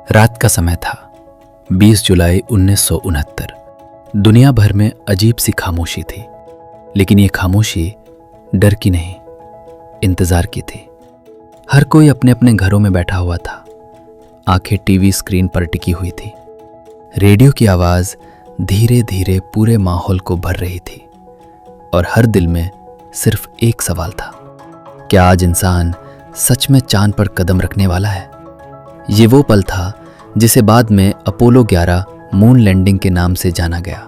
रात का समय था, 20 जुलाई 1969। दुनिया भर में अजीब सी खामोशी थी, लेकिन ये खामोशी डर की नहीं, इंतजार की थी। हर कोई अपने अपने घरों में बैठा हुआ था, आंखें टीवी स्क्रीन पर टिकी हुई थी। रेडियो की आवाज धीरे धीरे पूरे माहौल को भर रही थी और हर दिल में सिर्फ एक सवाल था, क्या आज इंसान सच में चांद पर कदम रखने वाला है? ये वो पल था जिसे बाद में अपोलो 11 मून लैंडिंग के नाम से जाना गया।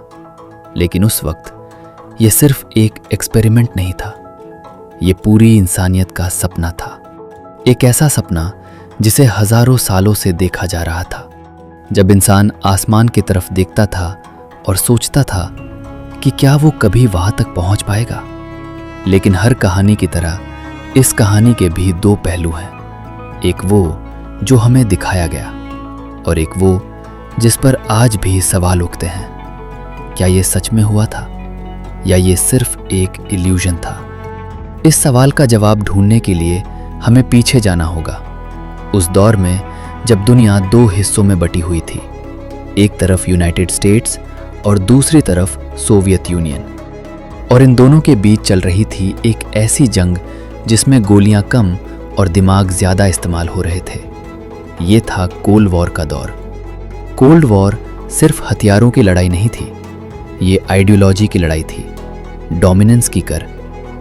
लेकिन उस वक्त ये सिर्फ एक एक्सपेरिमेंट नहीं था, ये पूरी इंसानियत का सपना था। एक ऐसा सपना जिसे हजारों सालों से देखा जा रहा था। जब इंसान आसमान की तरफ देखता था और सोचता था कि क्या वो कभी वहां तक पहुंच पाएगा। लेकिन हर कहानी की तरह इस कहानी के भी दो पहलू हैं, एक वो जो हमें दिखाया गया और एक वो जिस पर आज भी सवाल उठते हैं। क्या ये सच में हुआ था या ये सिर्फ एक इल्यूजन था? इस सवाल का जवाब ढूंढने के लिए हमें पीछे जाना होगा, उस दौर में जब दुनिया दो हिस्सों में बटी हुई थी, एक तरफ यूनाइटेड स्टेट्स और दूसरी तरफ सोवियत यूनियन। और इन दोनों के बीच चल रही थी एक ऐसी जंग जिसमें गोलियां कम और दिमाग ज्यादा इस्तेमाल हो रहे थे। ये था कोल्ड वॉर का दौर। कोल्ड वॉर सिर्फ हथियारों की लड़ाई नहीं थी, ये आइडियोलॉजी की लड़ाई थी। डोमिनेंस की कर,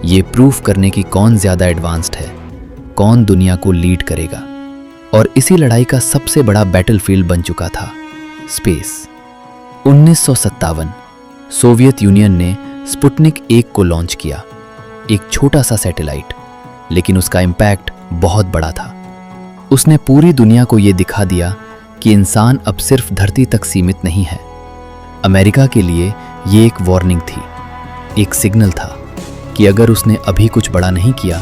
ये प्रूफ करने की कौन ज्यादा एडवांस्ड है, कौन दुनिया को लीड करेगा। और इसी लड़ाई का सबसे बड़ा बैटलफील्ड बन चुका था स्पेस। 1957 सोवियत यूनियन ने स्पुतनिक 1 को लॉन्च किया, एक छोटा सा सैटेलाइट, लेकिन उसका इम्पैक्ट बहुत बड़ा था। उसने पूरी दुनिया को यह दिखा दिया कि इंसान अब सिर्फ धरती तक सीमित नहीं है। अमेरिका के लिए यह एक वार्निंग थी, एक सिग्नल था कि अगर उसने अभी कुछ बड़ा नहीं किया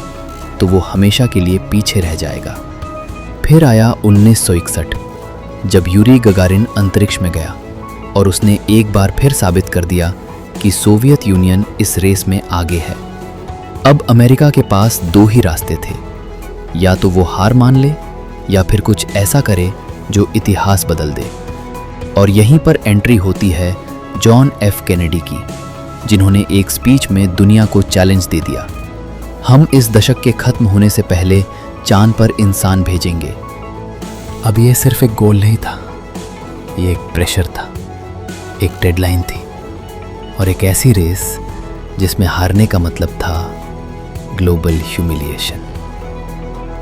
तो वो हमेशा के लिए पीछे रह जाएगा। फिर आया 1961, जब यूरी गगारिन अंतरिक्ष में गया और उसने एक बार फिर साबित कर दिया कि सोवियत यूनियन इस रेस में आगे है। अब अमेरिका के पास दो ही रास्ते थे, या तो वो हार मान ले या फिर कुछ ऐसा करे जो इतिहास बदल दे। और यहीं पर एंट्री होती है जॉन एफ कैनेडी की, जिन्होंने एक स्पीच में दुनिया को चैलेंज दे दिया, हम इस दशक के खत्म होने से पहले चांद पर इंसान भेजेंगे। अब ये सिर्फ एक गोल नहीं था, ये एक प्रेशर था, एक डेडलाइन थी और एक ऐसी रेस जिसमें हारने का मतलब था ग्लोबल ह्यूमिलिएशन।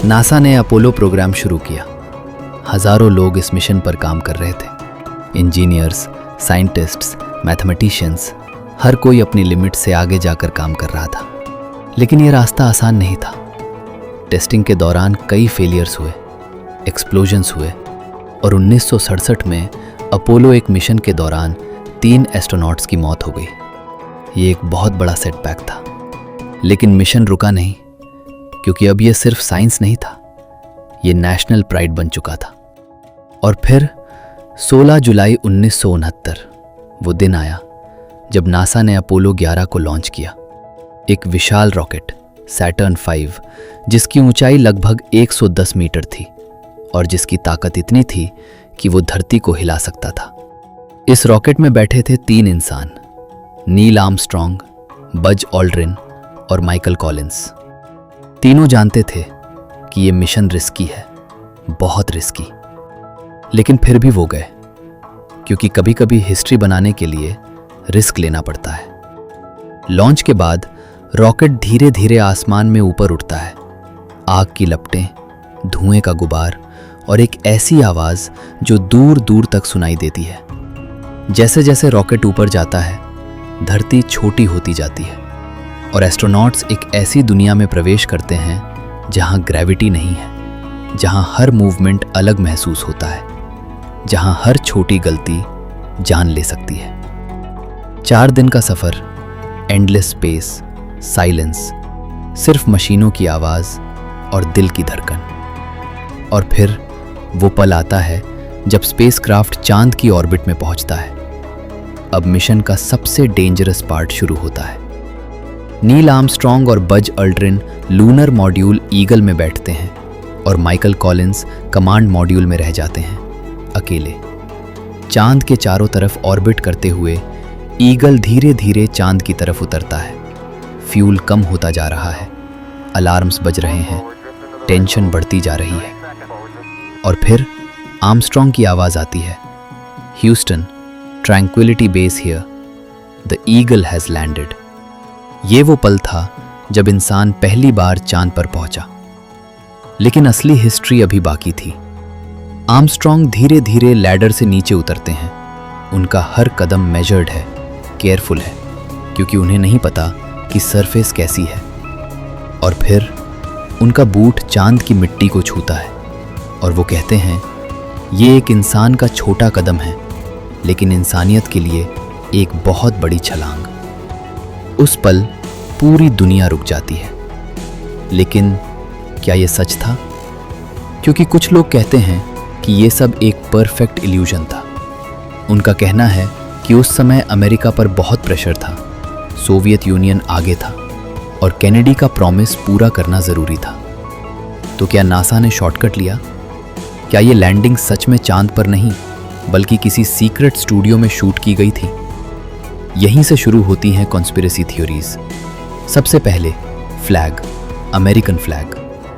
नासा ने अपोलो प्रोग्राम शुरू किया। हजारों लोग इस मिशन पर काम कर रहे थे, इंजीनियर्स, साइंटिस्ट्स, मैथमेटिशियंस, हर कोई अपनी लिमिट से आगे जाकर काम कर रहा था। लेकिन यह रास्ता आसान नहीं था। टेस्टिंग के दौरान कई फेलियर्स हुए, एक्सप्लोजन्स हुए और 1967 में अपोलो 1 मिशन के दौरान 3 एस्ट्रोनॉट्स की मौत हो गई। ये एक बहुत बड़ा सेटबैक था, लेकिन मिशन रुका नहीं, क्योंकि अब यह सिर्फ साइंस नहीं था, यह नेशनल प्राइड बन चुका था। और फिर 16 जुलाई 1969 वो दिन आया जब नासा ने अपोलो 11 को लॉन्च किया। एक विशाल रॉकेट सैटर्न 5, जिसकी ऊंचाई लगभग 110 मीटर थी और जिसकी ताकत इतनी थी कि वो धरती को हिला सकता था। इस रॉकेट में बैठे थे 3 इंसान, नील आर्मस्ट्रॉन्ग, बज ऑल्ड्रिन और माइकल कॉलिंस। तीनों जानते थे कि ये मिशन रिस्की है, बहुत रिस्की, लेकिन फिर भी वो गए, क्योंकि कभी कभी हिस्ट्री बनाने के लिए रिस्क लेना पड़ता है। लॉन्च के बाद रॉकेट धीरे धीरे आसमान में ऊपर उठता है। आग की लपटें, धुएं का गुबार और एक ऐसी आवाज जो दूर दूर तक सुनाई देती है। जैसे जैसे रॉकेट ऊपर जाता है, धरती छोटी होती जाती है और एस्ट्रोनॉट्स एक ऐसी दुनिया में प्रवेश करते हैं जहां ग्रेविटी नहीं है, जहां हर मूवमेंट अलग महसूस होता है, जहां हर छोटी गलती जान ले सकती है। 4 दिन का सफर, एंडलेस स्पेस, साइलेंस, सिर्फ मशीनों की आवाज और दिल की धड़कन। और फिर वो पल आता है जब स्पेसक्राफ्ट चांद की ऑर्बिट में पहुंचता है। अब मिशन का सबसे डेंजरस पार्ट शुरू होता है। नील आर्मस्ट्रॉन्ग और Buzz Aldrin lunar module eagle में बैठते हैं और माइकल कॉलिंस कमांड मॉड्यूल में रह जाते हैं। अकेले। चांद के चारों तरफ ऑर्बिट करते हुए ईगल धीरे धीरे चांद की तरफ उतरता है। फ्यूल कम होता जा रहा है, अलार्म्स बज रहे हैं, टेंशन बढ़ती जा रही है। और फिर आर्मस्ट्रॉन्ग की आवाज़ आती है, Houston, tranquillity base here, the eagle has landed. ये वो पल था जब इंसान पहली बार चांद पर पहुंचा। लेकिन असली हिस्ट्री अभी बाकी थी। आर्मस्ट्रॉन्ग धीरे धीरे लैडर से नीचे उतरते हैं। उनका हर कदम मेजर्ड है, केयरफुल है, क्योंकि उन्हें नहीं पता कि सरफेस कैसी है। और फिर उनका बूट चांद की मिट्टी को छूता है और वो कहते हैं, ये एक इंसान का छोटा कदम है, लेकिन इंसानियत के लिए एक बहुत बड़ी छलांग। उस पल पूरी दुनिया रुक जाती है। लेकिन क्या ये सच था? क्योंकि कुछ लोग कहते हैं कि ये सब एक परफेक्ट इल्यूजन था। उनका कहना है कि उस समय अमेरिका पर बहुत प्रेशर था, सोवियत यूनियन आगे था और कैनेडी का प्रॉमिस पूरा करना ज़रूरी था। तो क्या नासा ने शॉर्टकट लिया? क्या ये लैंडिंग सच में चांद पर नहीं बल्कि किसी सीक्रेट स्टूडियो में शूट की गई थी? यहीं से शुरू होती हैं कॉन्स्पिरेसी थ्योरीज। सबसे पहले फ्लैग, अमेरिकन फ्लैग,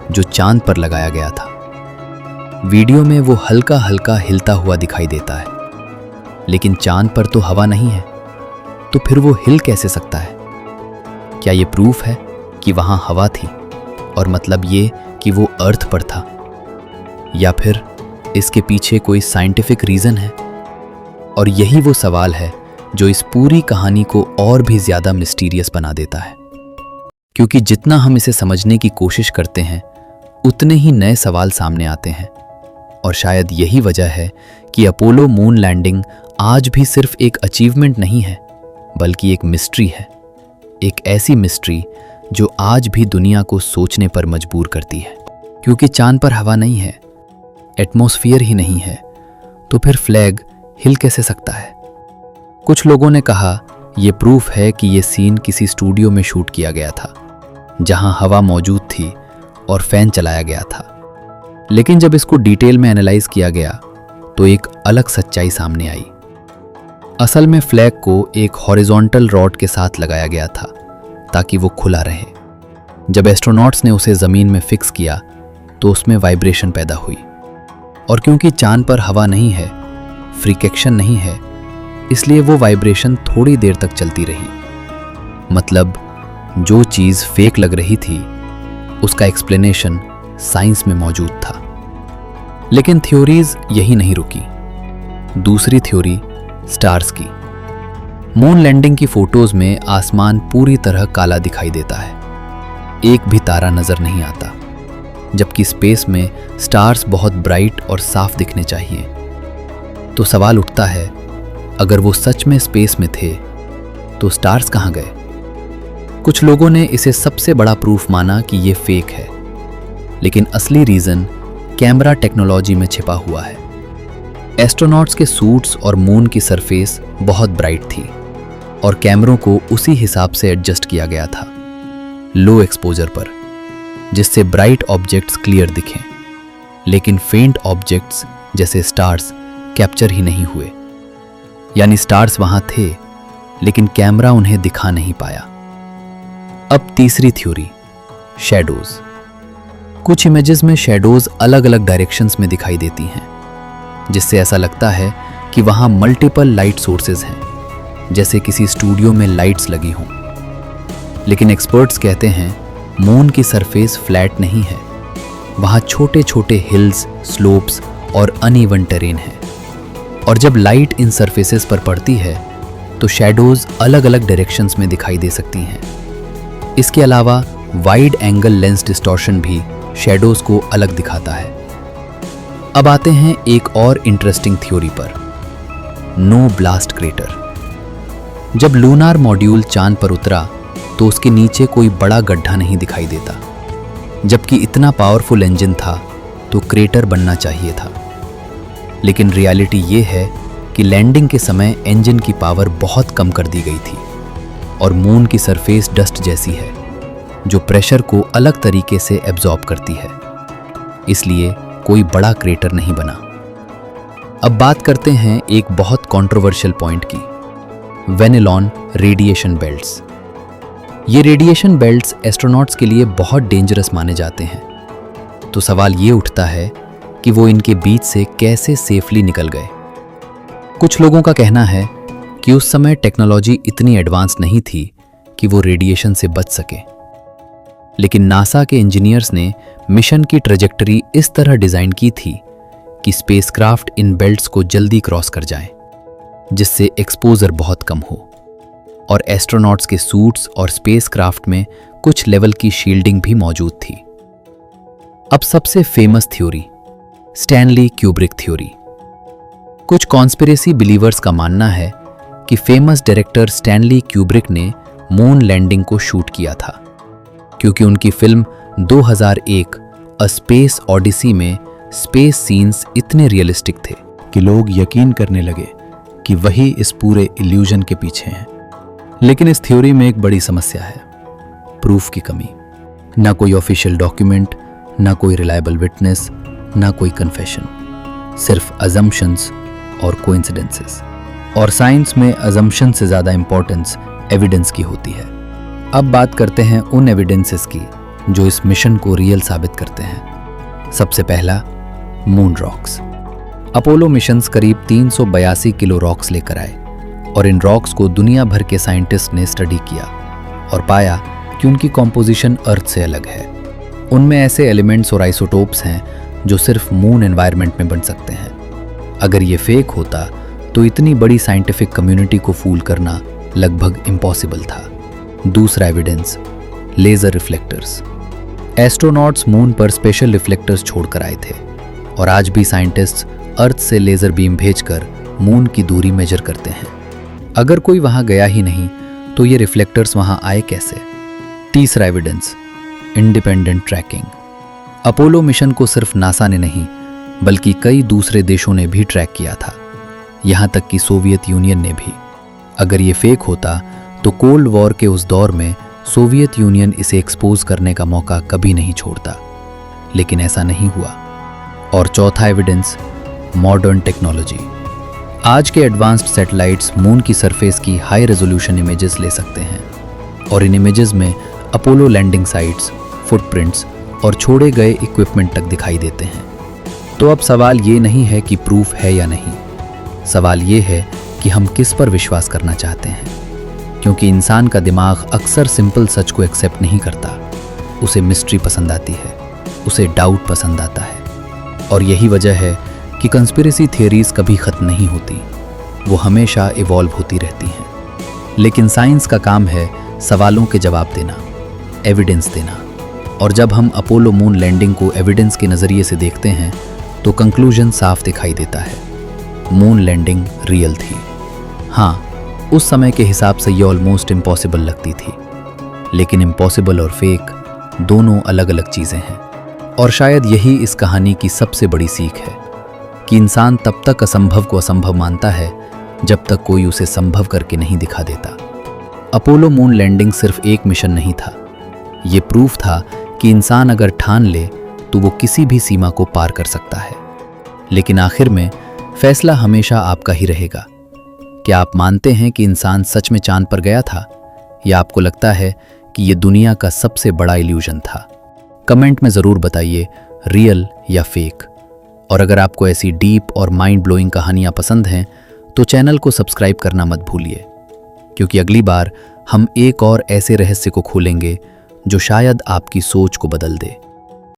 जो चांद पर लगाया गया था। वीडियो में वो हल्का हल्का हिलता हुआ दिखाई देता है, लेकिन चांद पर तो हवा नहीं है, तो फिर वो हिल कैसे सकता है? क्या ये प्रूफ है कि वहाँ हवा थी और मतलब ये कि वो अर्थ पर था? या फिर इसके पीछे कोई साइंटिफिक रीज़न है? और यही वो सवाल है जो इस पूरी कहानी को और भी ज़्यादा मिस्टीरियस बना देता है, क्योंकि जितना हम इसे समझने की कोशिश करते हैं उतने ही नए सवाल सामने आते हैं। और शायद यही वजह है कि अपोलो मून लैंडिंग आज भी सिर्फ एक अचीवमेंट नहीं है, बल्कि एक मिस्ट्री है। एक ऐसी मिस्ट्री जो आज भी दुनिया को सोचने पर मजबूर करती है। क्योंकि चांद पर हवा नहीं है, एटमॉस्फेयर ही नहीं है, तो फिर फ्लैग हिल कैसे सकता है? कुछ लोगों ने कहा यह प्रूफ है कि यह सीन किसी स्टूडियो में शूट किया गया था, जहां हवा मौजूद थी और फैन चलाया गया था। लेकिन जब इसको डिटेल में एनालाइज किया गया तो एक अलग सच्चाई सामने आई। असल में फ्लैग को एक हॉरिजॉन्टल रॉड के साथ लगाया गया था ताकि वो खुला रहे। जब एस्ट्रोनॉट्स ने उसे ज़मीन में फिक्स किया तो उसमें वाइब्रेशन पैदा हुई, और क्योंकि चांद पर हवा नहीं है, फ्रिक्शन नहीं है, इसलिए वो वाइब्रेशन थोड़ी देर तक चलती रही। मतलब जो चीज़ फेक लग रही थी उसका एक्सप्लेनेशन साइंस में मौजूद था। लेकिन थ्योरीज यही नहीं रुकी। दूसरी थ्योरी स्टार्स की। मून लैंडिंग की फोटोज में आसमान पूरी तरह काला दिखाई देता है, एक भी तारा नजर नहीं आता, जबकि स्पेस में स्टार्स बहुत ब्राइट और साफ दिखने चाहिए। तो सवाल उठता है, अगर वो सच में स्पेस में थे तो स्टार्स कहाँ गए? कुछ लोगों ने इसे सबसे बड़ा प्रूफ माना कि ये फेक है, लेकिन असली रीजन कैमरा टेक्नोलॉजी में छिपा हुआ है। एस्ट्रोनॉट्स के सूट्स और मून की सरफेस बहुत ब्राइट थी और कैमरों को उसी हिसाब से एडजस्ट किया गया था, लो एक्सपोजर पर, जिससे ब्राइट ऑब्जेक्ट्स क्लियर दिखें, लेकिन फेंट ऑब्जेक्ट्स जैसे स्टार्स कैप्चर ही नहीं हुए। यानी स्टार्स वहां थे लेकिन कैमरा उन्हें दिखा नहीं पाया। अब तीसरी थ्योरी, शैडोज। कुछ इमेजेस में शैडोज अलग अलग डायरेक्शंस में दिखाई देती हैं, जिससे ऐसा लगता है कि वहां मल्टीपल लाइट सोर्सेज हैं, जैसे किसी स्टूडियो में लाइट्स लगी हों। लेकिन एक्सपर्ट्स कहते हैं मून की सरफेस फ्लैट नहीं है, वहां छोटे छोटे हिल्स, स्लोप्स और अनइवन टेरेन है। और जब लाइट इन सरफेसेस पर पड़ती है तो शैडोज अलग अलग डायरेक्शंस में दिखाई दे सकती हैं। इसके अलावा वाइड एंगल लेंस डिस्टॉर्शन भी शैडोज को अलग दिखाता है। अब आते हैं एक और इंटरेस्टिंग थ्योरी पर, नो ब्लास्ट क्रेटर। जब लूनार मॉड्यूल चांद पर उतरा तो उसके नीचे कोई बड़ा गड्ढा नहीं दिखाई देता, जबकि इतना पावरफुल इंजन था तो क्रेटर बनना चाहिए था। लेकिन रियलिटी ये है कि लैंडिंग के समय इंजन की पावर बहुत कम कर दी गई थी और मून की सरफेस डस्ट जैसी है जो प्रेशर को अलग तरीके से एब्जॉर्ब करती है, इसलिए कोई बड़ा क्रेटर नहीं बना। अब बात करते हैं एक बहुत कंट्रोवर्शियल पॉइंट की, वेनेलॉन रेडिएशन बेल्ट्स। ये रेडिएशन बेल्ट्स एस्ट्रोनॉट्स के लिए बहुत डेंजरस माने जाते हैं। तो सवाल ये उठता है कि वो इनके बीच से कैसे सेफली निकल गए। कुछ लोगों का कहना है कि उस समय टेक्नोलॉजी इतनी एडवांस नहीं थी कि वो रेडिएशन से बच सके, लेकिन नासा के इंजीनियर्स ने मिशन की ट्रेजेक्टरी इस तरह डिजाइन की थी कि स्पेसक्राफ्ट इन बेल्ट्स को जल्दी क्रॉस कर जाएं, जिससे एक्सपोजर बहुत कम हो और एस्ट्रोनॉट्स के सूट्स और स्पेसक्राफ्ट में कुछ लेवल की शील्डिंग भी मौजूद थी। अब सबसे famous theory, Stanley Kubrick theory. कुछ कॉन्स्पिरेसी बिलीवर्स का मानना है कि फेमस डायरेक्टर स्टैनली क्यूब्रिक ने मून लैंडिंग को शूट किया था, क्योंकि उनकी फिल्म 2001 अ स्पेस ऑडिसी में स्पेस सीन्स इतने रियलिस्टिक थे कि लोग यकीन करने लगे कि वही इस पूरे इल्यूजन के पीछे हैं। लेकिन इस थ्योरी में एक बड़ी समस्या है, प्रूफ की कमी। ना कोई ऑफिशियल डॉक्यूमेंट, ना कोई रिलायबल विटनेस, ना कोई कन्फेशन, सिर्फ अजम्पशंस और कोइंसिडेंसेस। और साइंस में अजम्पशन से ज़्यादा इंपॉर्टेंस एविडेंस की होती है। अब बात करते हैं उन एविडेंसेस की जो इस मिशन को रियल साबित करते हैं। सबसे पहला, मून रॉक्स। अपोलो मिशंस करीब 382 किलो रॉक्स लेकर आए और इन रॉक्स को दुनिया भर के साइंटिस्ट ने स्टडी किया और पाया कि उनकी कॉम्पोजिशन अर्थ से अलग है। उनमें ऐसे एलिमेंट्स और आइसोटोप्स हैं जो सिर्फ मून एनवायरनमेंट में बन सकते हैं। अगर ये फेक होता तो इतनी बड़ी साइंटिफिक कम्युनिटी को फूल करना लगभग इम्पॉसिबल था। दूसरा evidence, laser reflectors. Astronauts moon पर स्पेशल रिफ्लेक्टर्स छोड़कर आए थे और आज भी साइंटिस्ट्स अर्थ से लेजर बीम भेजकर मून की दूरी मेजर करते हैं। अगर कोई वहां गया ही नहीं तो ये रिफ्लेक्टर्स वहां आए कैसे? तीसरा evidence, independent tracking. Apollo mission को सिर्फ नासा ने नहीं बल्कि कई दूसरे देशों ने भी ट्रैक किया था, यहां तक कि सोवियत यूनियन ने भी। अगर ये फेक होता तो कोल्ड वॉर के उस दौर में सोवियत यूनियन इसे एक्सपोज करने का मौका कभी नहीं छोड़ता, लेकिन ऐसा नहीं हुआ। और चौथा एविडेंस, मॉडर्न टेक्नोलॉजी। आज के एडवांस्ड सैटेलाइट्स मून की सरफेस की हाई रेजोल्यूशन इमेजेस ले सकते हैं और इन इमेजेस में अपोलो लैंडिंग साइट्स, फुटप्रिंट्स और छोड़े गए इक्विपमेंट तक दिखाई देते हैं। तो अब सवाल ये नहीं है कि प्रूफ है या नहीं, सवाल ये है कि हम किस पर विश्वास करना चाहते हैं, क्योंकि इंसान का दिमाग अक्सर सिंपल सच को एक्सेप्ट नहीं करता। उसे मिस्ट्री पसंद आती है, उसे डाउट पसंद आता है। और यही वजह है कि कंस्पिरेसी थियरीज कभी खत्म नहीं होती, वो हमेशा इवॉल्व होती रहती हैं। लेकिन साइंस का काम है सवालों के जवाब देना, एविडेंस देना। और जब हम अपोलो मून लैंडिंग को एविडेंस के नज़रिए से देखते हैं तो कंक्लूजन साफ दिखाई देता है, मून लैंडिंग रियल थी। हाँ, उस समय के हिसाब से ये ऑलमोस्ट इम्पॉसिबल लगती थी, लेकिन इम्पॉसिबल और फेक दोनों अलग अलग चीज़ें हैं। और शायद यही इस कहानी की सबसे बड़ी सीख है कि इंसान तब तक असंभव को असंभव मानता है जब तक कोई उसे संभव करके नहीं दिखा देता। अपोलो मून लैंडिंग सिर्फ एक मिशन नहीं था, ये प्रूफ था कि इंसान अगर ठान ले तो वो किसी भी सीमा को पार कर सकता है। लेकिन आखिर में फैसला हमेशा आपका ही रहेगा। क्या आप मानते हैं कि इंसान सच में चांद पर गया था, या आपको लगता है कि ये दुनिया का सबसे बड़ा इल्यूजन था? कमेंट में ज़रूर बताइए, रियल या फेक। और अगर आपको ऐसी डीप और माइंड ब्लोइंग कहानियाँ पसंद हैं तो चैनल को सब्सक्राइब करना मत भूलिए, क्योंकि अगली बार हम एक और ऐसे रहस्य को खोलेंगे जो शायद आपकी सोच को बदल दे।